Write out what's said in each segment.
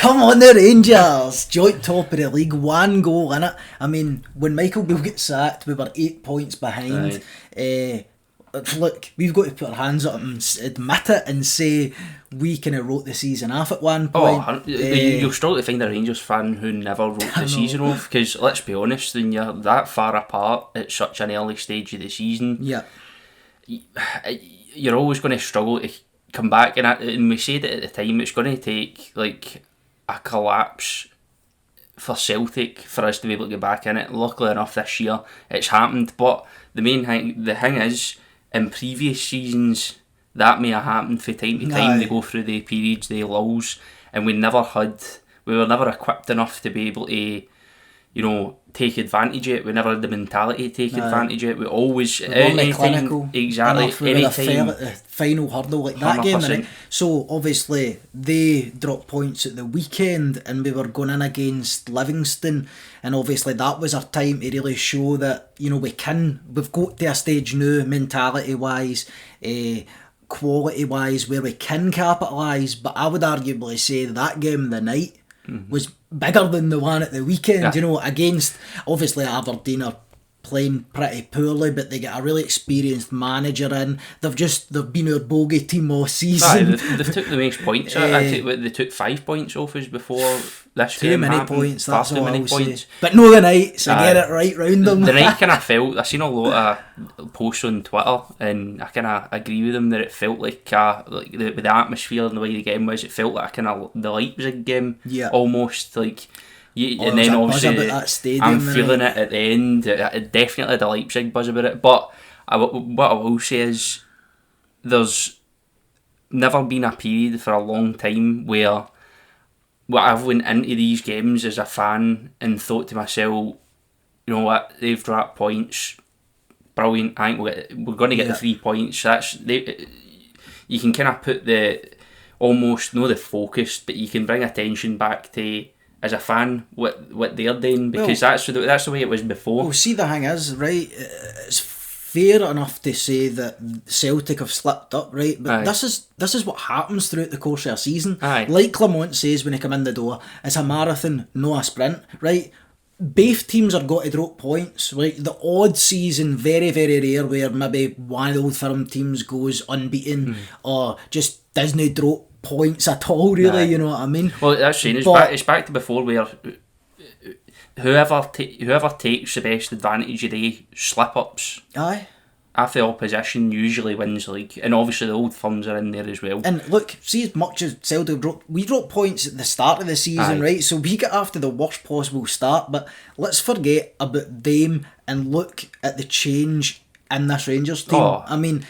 Come on, the Rangers! Joint top of the league, 1 goal in it. I mean, when Michael Beale gets sacked, we were 8 points behind. Look, we've got to put our hands up and admit it and say we kind of wrote the season off at one point. You'll struggle to find a Rangers fan who never wrote the season off, because let's be honest, when you're that far apart at such an early stage of the season, you're always going to struggle to come back, and we said it at the time, it's going to take like a collapse for Celtic for us to be able to get back in it. Luckily enough this year it's happened, but the thing is, in previous seasons that may have happened from time to time. They go through the periods, the lulls, and we were never equipped enough to be able to, take advantage of it. We never had the mentality to take advantage of it. We always clinical. Exactly. We fell at the final hurdle like that 100%. Game. Right? So obviously they dropped points at the weekend, and we were going in against Livingston, and obviously that was our time to really show that we've got to a stage now, mentality wise, quality wise, where we can capitalise. But I would arguably say that game the night was bigger than the one at the weekend. Against obviously Aberdeen are playing pretty poorly, but they get a really experienced manager in. They've been our bogey team all season. They've took the most points. They took 5 points off us before this too game many happened. points. That's all I will points. say. But no, the night, so get it right round them. The night kind of felt. I seen a lot of posts on Twitter, and I kind of agree with them that it felt like with the atmosphere and the way the game was, it felt like kind of the Leipzig game, almost like. And then obviously I'm feeling it at the end. Definitely the Leipzig buzz about it. But what I will say is, there's never been a period for a long time where I've went into these games as a fan and thought to myself, you know what, they've dropped points, brilliant. I think we're going to get the 3 points. You can kind of put almost not the focus, but you can bring attention back to, as a fan, what they're doing, because that's the way it was before. Well, see, the thing is, right, it's fair enough to say that Celtic have slipped up, right? But this is what happens throughout the course of a season. Like Clement says when they come in the door, it's a marathon, not a sprint, right? Both teams are got to drop points, right? The odd season, very, very rare, where maybe one of the old firm teams goes unbeaten or just doesn't drop points at all, really. You know what I mean? Well, that's saying it's back to before, where whoever takes the best advantage of the slip ups, half the opposition usually wins the league, and obviously the old firms are in there as well. And look, see, as much as Celtic we dropped points at the start of the season, right? So we get after the worst possible start, but let's forget about them and look at the change in this Rangers team. I mean,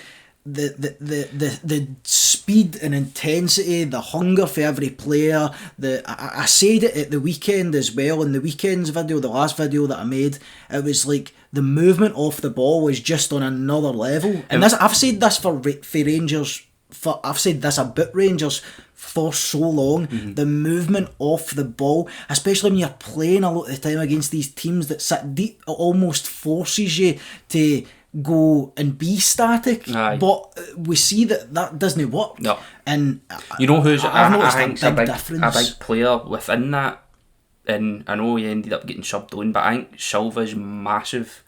the speed and intensity, the hunger for every player. I said it at the weekend as well, in the weekend's video, the last video that I made, it was like the movement off the ball was just on another level. And I've said this for Rangers, I've said this about Rangers for so long. The movement off the ball, especially when you're playing a lot of the time against these teams that sit deep, it almost forces you to go and be static. But we see that doesn't work. No. And you know who's I think a big player within that, and I know he ended up getting subbed on, but I think Silva's massive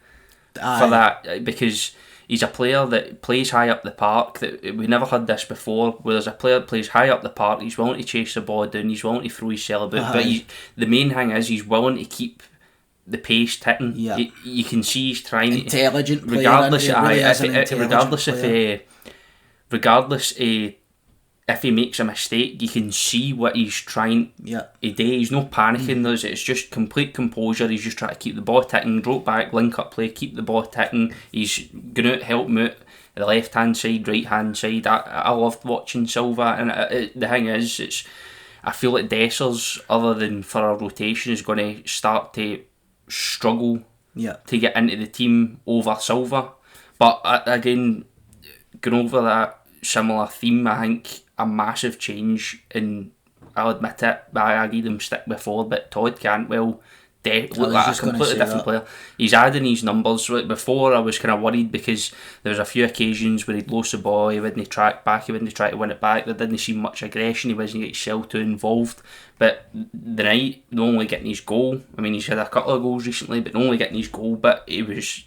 for that, because he's a player that plays high up the park. That we never had this before, where there's a player that plays high up the park, he's willing to chase the ball down, he's willing to throw his cell about, but the main thing is he's willing to keep the pace ticking. You can see he's trying intelligent to, regardless if he makes a mistake, you can see what he's trying to do. He's not panicking. It's just complete composure. He's just trying to keep the ball ticking, drop back, link up play, keep the ball ticking. He's going out, help him out the left hand side, right hand side. I loved watching Silva, and the thing is, I feel like Dessers, other than for a rotation, is going to start to struggle to get into the team over Silva. But again, going over that similar theme, I think a massive change, and I'll admit it, I gave him stick before, but Todd Cantwell looked like a completely different player. He's adding these numbers. Like before, I was kind of worried because there was a few occasions where he'd lost the ball, he wouldn't track back, he wouldn't try to win it back. There didn't seem much aggression, he wasn't getting himself too involved. But the night, not only getting his goal, I mean, he's had a couple of goals recently, but not only getting his goal, but he was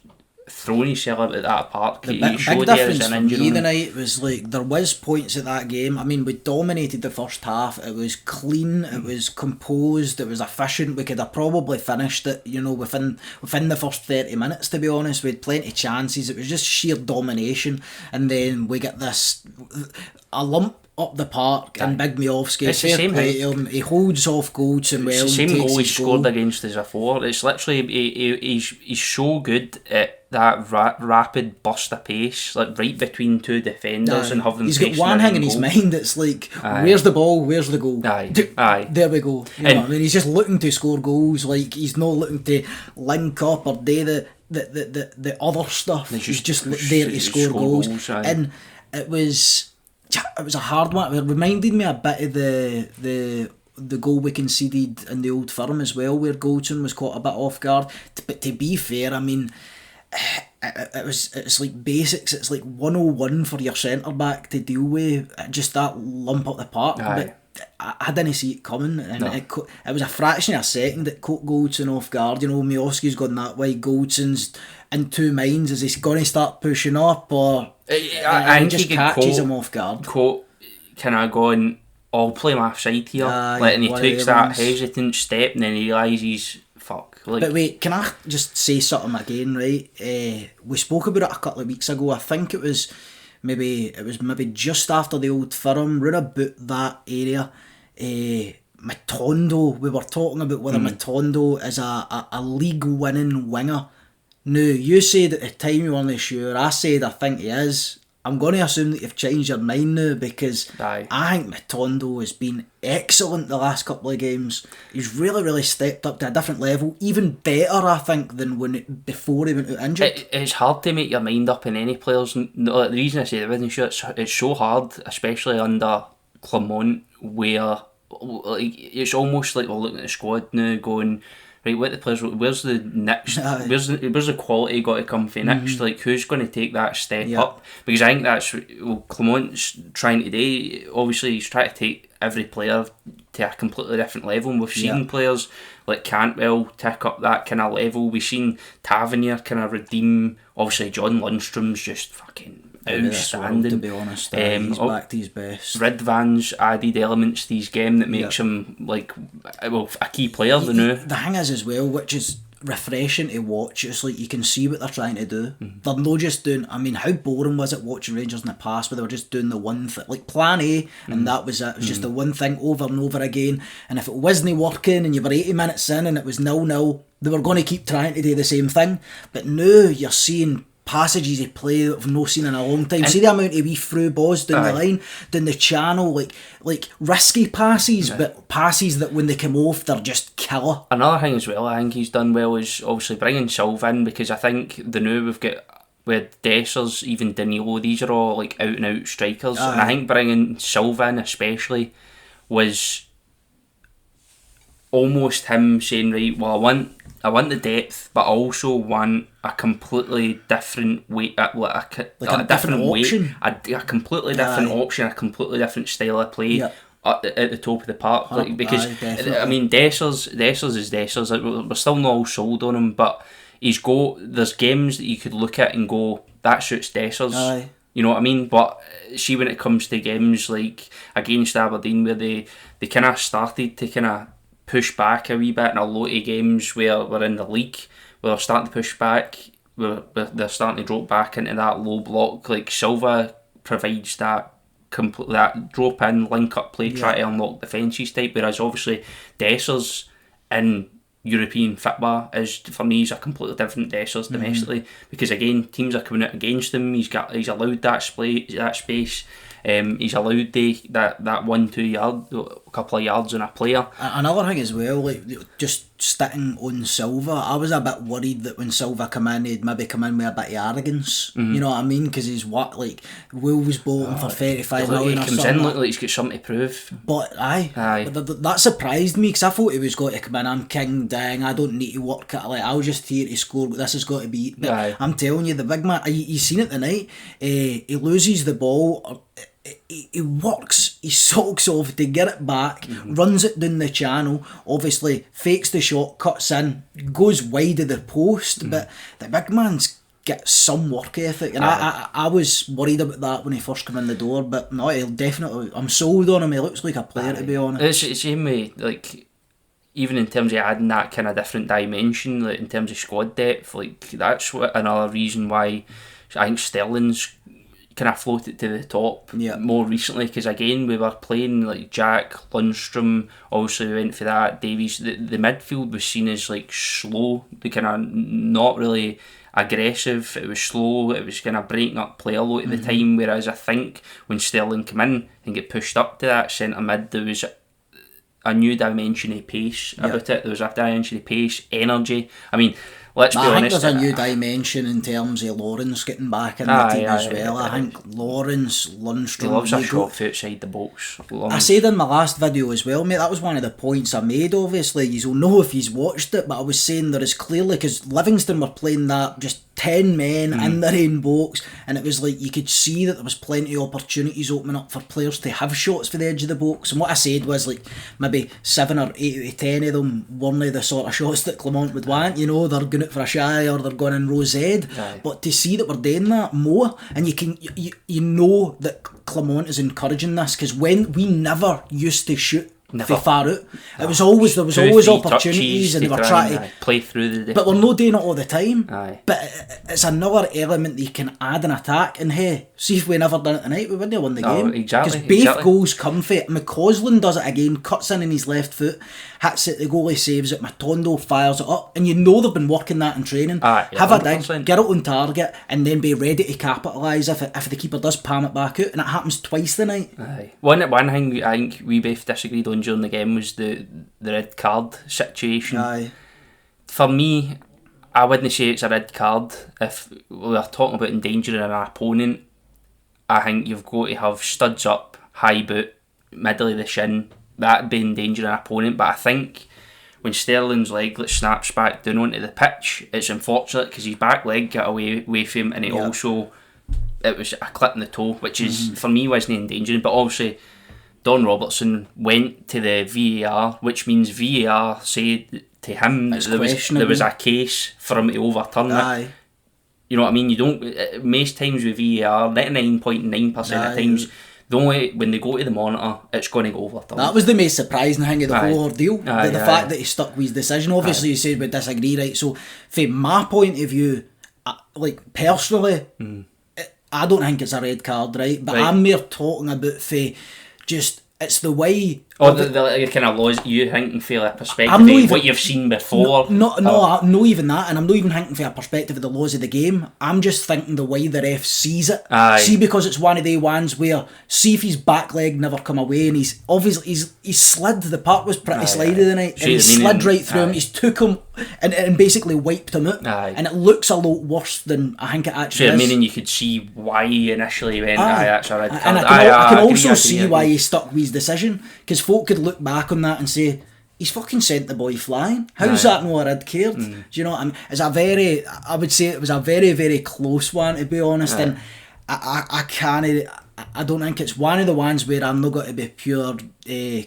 throwing himself out at that park. The big difference for me the night was like there was points at that game. I mean, we dominated the first half. It was clean, it was composed, it was efficient. We could have probably finished it, within the first 30 minutes, to be honest. We had plenty of chances. It was just sheer domination, and then we get a lump up the park, and Big Miovski, it's the same play to him. He holds off Goldson well. It's the same goal he scored against us before. It's literally he's so good at that rapid burst of pace, like right between two defenders, and having. He's got one thing in his mind. It's like, where's the ball? Where's the goal? Aye. There we go. You know what I mean? He's just looking to score goals. Like he's not looking to link up or do the other stuff. He's just there to score goals. And it was a hard one. It reminded me a bit of the goal we conceded in the Old Firm as well, where Goldson was caught a bit off guard. But to be fair, I mean, it's like basics. It's like 101 for your centre back to deal with just that lump up the park. But I didn't see it coming, and it was a fraction of a second that caught Goldson off guard. Miovski's gone that way. Goldson's in two minds. Is he going to start pushing up, or I think just he catches him off guard? Kind of going, I'll play my side here, and he takes that hesitant step, and then he realises, fuck. But wait, can I just say something again, right? We spoke about it a couple of weeks ago. I think it was maybe just after the Old Firm, round about that area. Matondo, we were talking about whether Matondo is a league winning winger. Now, you said at the time you weren't sure. I said I think he is. I'm going to assume that you've changed your mind now, because I think Matondo has been excellent the last couple of games. He's really, really stepped up to a different level, even better, I think, than before he went out injured. It's hard to make your mind up in any players. The reason I say I wasn't sure, it's so hard, especially under Clement, where it's almost like we're looking at the squad now going, right, what the players, where's the next, where's the quality got to come from next? Like, who's going to take that step up? Because I think that's what Clement's trying to do. Obviously, he's trying to take every player to a completely different level. And we've seen players like Cantwell tick up that kind of level. We've seen Tavernier kind of redeem. Obviously, John Lundstrom's just fucking outstanding. To be honest, he's back to his best. Ridvan's added elements to his game that makes him like a key player. The thing is as well, which is refreshing to watch. It's like you can see what they're trying to do. They're not just doing. I mean, how boring was it watching Rangers in the past where they were just doing the one thing, like Plan A, and that was it. It was just the one thing over and over again. And if it wasn't working, and you were 80 minutes in, and it was 0-0, they were going to keep trying to do the same thing. But now you're seeing passages of play that I've not seen in a long time. See the amount of wee through balls down the line, down the channel, like risky passes, but passes that when they come off, they're just killer. Another thing as well, I think he's done well is obviously bringing Silva in, because I think the new we've got with Dessers, even Danilo, these are all like out and out strikers, and I think bringing Silva in especially was almost him saying, right, well, I want the depth, but I also want a completely different weight, a different option, a completely different option, a completely different style of play at the top of the park. Because I mean, Dessers is Dessers. Like, we're still not all sold on him, but there's games that you could look at and go, that suits Dessers. You know what I mean? But see, when it comes to games like against Aberdeen, where they kind of started to kind of push back a wee bit in a lot of games where we're in the league, where they're starting to push back, where they're starting to drop back into that low block. Like Silva provides that drop in, link up play, try to unlock defences type, whereas obviously Dessers in European football is, for me, is a completely different Dessers domestically, because again, teams are coming out against him. He's allowed that space, he's allowed that 1-2 yard, a couple of yards on a player. Another thing as well, like just sticking on Silva, I was a bit worried that when Silva come in, he'd maybe come in with a bit of arrogance. You know what I mean? Because he's like Wolves bought him for 35 million or something. He comes in look like he's got something to prove. But that surprised me, because I thought he was going to come in, I'm king, dang, I don't need to work at, like, I was just here to score, but this has got to be. But I'm telling you, the big man, you seen it tonight, he loses the ball, he works his socks off to get it back, runs it down the channel, obviously fakes the shot, cuts in, goes wide of the post, but the big man's got some work ethic, and I was worried about that when he first came in the door, but no, he'll definitely, I'm sold on him, he looks like a player, to be honest. It's the same way, like, even in terms of adding that kind of different dimension, like in terms of squad depth, like that's another reason why I think Sterling's kind of floated to the top more recently, because again we were playing like Jack, Lundstrom, obviously we went for that, Davies, the midfield was seen as like slow, the kind of not really aggressive, it was slow, it was kind of breaking up play a lot at the time, whereas I think when Sterling came in and get pushed up to that centre mid, there was a new dimension of pace about it. There was a dimension of pace, energy. I mean, let's be honest. I think there's a new dimension in terms of Lawrence getting back in the team as well. I think Lawrence, Lundstrom... He loves a shot outside the box. I said in my last video as well, mate, that was one of the points I made, obviously. You'll know if he's watched it, but I was saying there is clearly, because Livingston were playing that just 10 men in their own box, and it was like you could see that there was plenty of opportunities opening up for players to have shots for the edge of the box, and what I said was like maybe 7 or 8 out of 10 of them weren't the sort of shots that Clement would want, you know, they're going out for a shy or they're going in row Z, but to see that we're doing that more, and you know that Clement is encouraging this, because when we never used to shoot far out, there was always opportunities, and they were trying to play through the... But we're not doing it all the time. But it's another element that you can add an attack, and hey, see if we never done it tonight, we wouldn't have won the game. Exactly. Because both goals come for it. McCausland does it again, cuts in his left foot, hits it, the goalie saves it, Matondo fires it up, and you know they've been working that in training. Have a dig, get it on target, and then be ready to capitalise if the keeper does palm it back out, and it happens twice tonight. One thing I think we both disagreed on during the game was the red card situation. For me, I wouldn't say it's a red card. If we are talking about endangering an opponent, I think you've got to have studs up, high boot, middle of the shin. That'd be endangering an opponent. But I think when Sterling's leg snaps back down onto the pitch, it's unfortunate because his back leg got away from him, and it was a clip in the toe, which is for me wasn't endangering. But obviously Don Robertson went to the VAR, which means VAR said to him there was a case for him to overturn it. You know what I mean? You don't, most times with VAR, 99.9% of times, the only when they go to the monitor, it's going to go overturned. That was the most surprising thing of the whole ordeal. The fact that he stuck with his decision. Obviously, you said we disagree, right? So, from my point of view, like personally, I don't think it's a red card, right? But I'm more talking about just it's the way. The kind of laws you thinking from a perspective of what you've seen before. No, even that, and I'm not even thinking from a perspective of the laws of the game. I'm just thinking the way the ref sees it. See, because it's one of the ones where see if his back leg never come away, and he's obviously he's slid. The part was pretty slidey tonight, and he slid right through him. He's took him and basically wiped him out, and it looks a lot worse than I think it actually is. Meaning you could see why he initially went. That's a red card. And I can also see why he stuck with his decision, because folk could look back on that and say he's fucking sent the boy flying. How's that no a red card? Do you know what I mean? I would say it was a very, very close one, to be honest, and I don't think it's one of the ones where I'm not going to be pure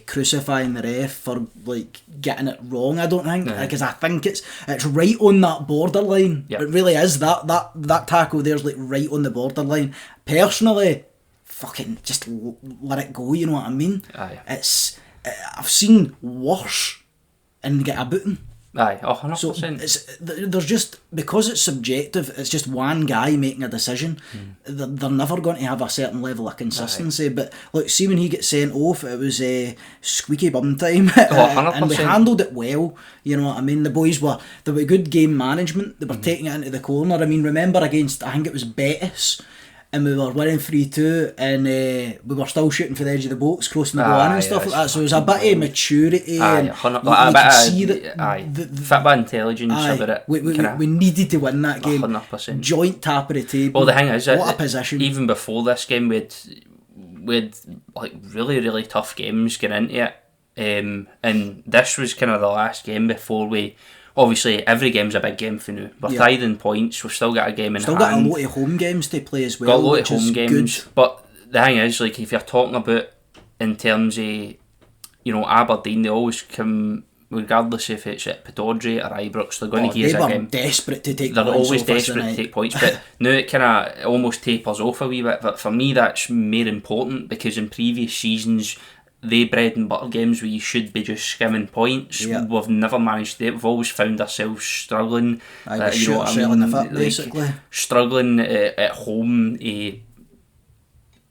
crucifying the ref for like getting it wrong. I don't think, because I think it's right on that borderline. It really is. That tackle there's like right on the borderline. Personally, fucking just let it go. You know what I mean? It's I've seen worse and get a booting. 100%. So there's just, because it's subjective, it's just one guy making a decision. They're never going to have a certain level of consistency. But look, see when he gets sent off, it was squeaky bum time, and we handled it well. You know what I mean? The boys were good game management. They were taking it into the corner. I mean, remember against, I think it was Betis, and we were winning 3-2, and we were still shooting for the edge of the box, crossing the goal in and stuff like that. So it was a bit of maturity, and you could see that football intelligence about it. We needed to win that game. 100%. Joint top of the table. Well, the thing is, what a position. Even before this game, we had like really, really tough games getting into it. And this was kind of the last game before we... Obviously, every game's a big game for now. We're tied in points. We've still got a game in hand. Still got a lot of home games to play as well. Got a lot of home games. Good. But the thing is, like, if you're talking about in terms of, you know, Aberdeen, they always come, regardless if it's at Pittodrie or Ibrox, they're going to give us a game. They're desperate to take They're points. Always desperate to take points. But now it kind of almost tapers off a wee bit. But for me, that's more important because in previous seasons, they bread and butter games where you should be just skimming points. Yeah. We've never managed to. We've always found ourselves struggling. You know what I mean? In the foot, basically. Struggling at home.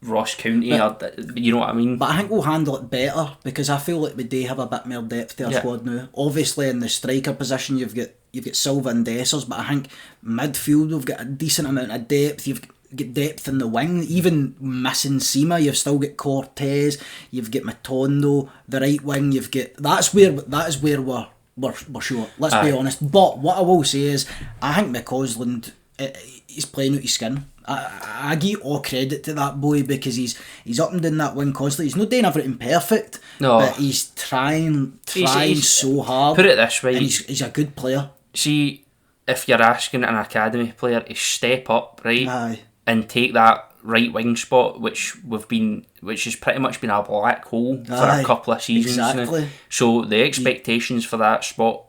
Ross County, you know what I mean? But I think we'll handle it better because I feel like we do have a bit more depth to our squad now. Obviously, in the striker position, you've got Silva and Dessers, but I think midfield we've got a decent amount of depth. You've got depth in the wing, even missing Sima. You've still got Cortez. You've got Matondo, the right wing. You've got that is where we're short. Let's be honest. But what I will say is, I think McCausland, he's playing out his skin. I give all credit to that boy because he's up and down that wing constantly. He's not doing everything perfect, but he's trying so hard. Put it this way, and he's a good player. See, if you're asking an academy player to step up, right, and take that right wing spot, which has pretty much been a black hole for a couple of seasons now. So the expectations for that spot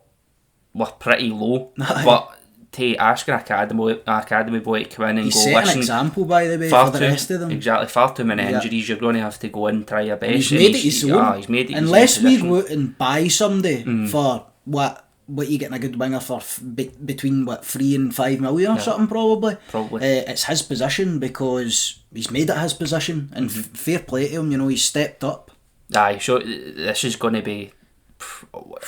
were pretty low, but to ask an academy boy to come in and he's go, set listen, an example by the way for the rest of them. Exactly, far too many injuries. You're going to have to go and try your best. And he's made it his own. He's made it unless we go out and buy somebody for what you getting a good winger for between 3 and 5 million or something probably. It's his position because he's made it his position and fair play to him. You know, he's stepped up. So this is going to be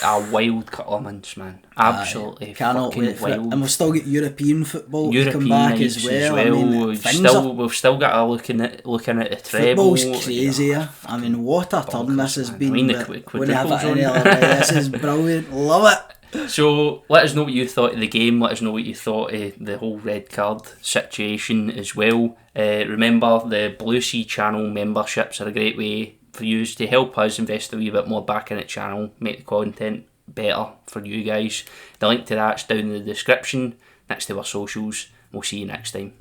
a wild couple of months, man. Absolutely cannot fucking wait for wild. It. And we've still got European football to come back as well. I mean, we've still got to looking at the treble. Football's crazy. I mean, what a turn this has been. This is brilliant. Love it. So let us know what you thought of the game. Let us know what you thought of the whole red card situation as well. Remember, the BlueSea channel memberships are a great way for you to help us invest a wee bit more back in the channel, make the content better for you guys. The link to that's down in the description next to our socials. We'll see you next time.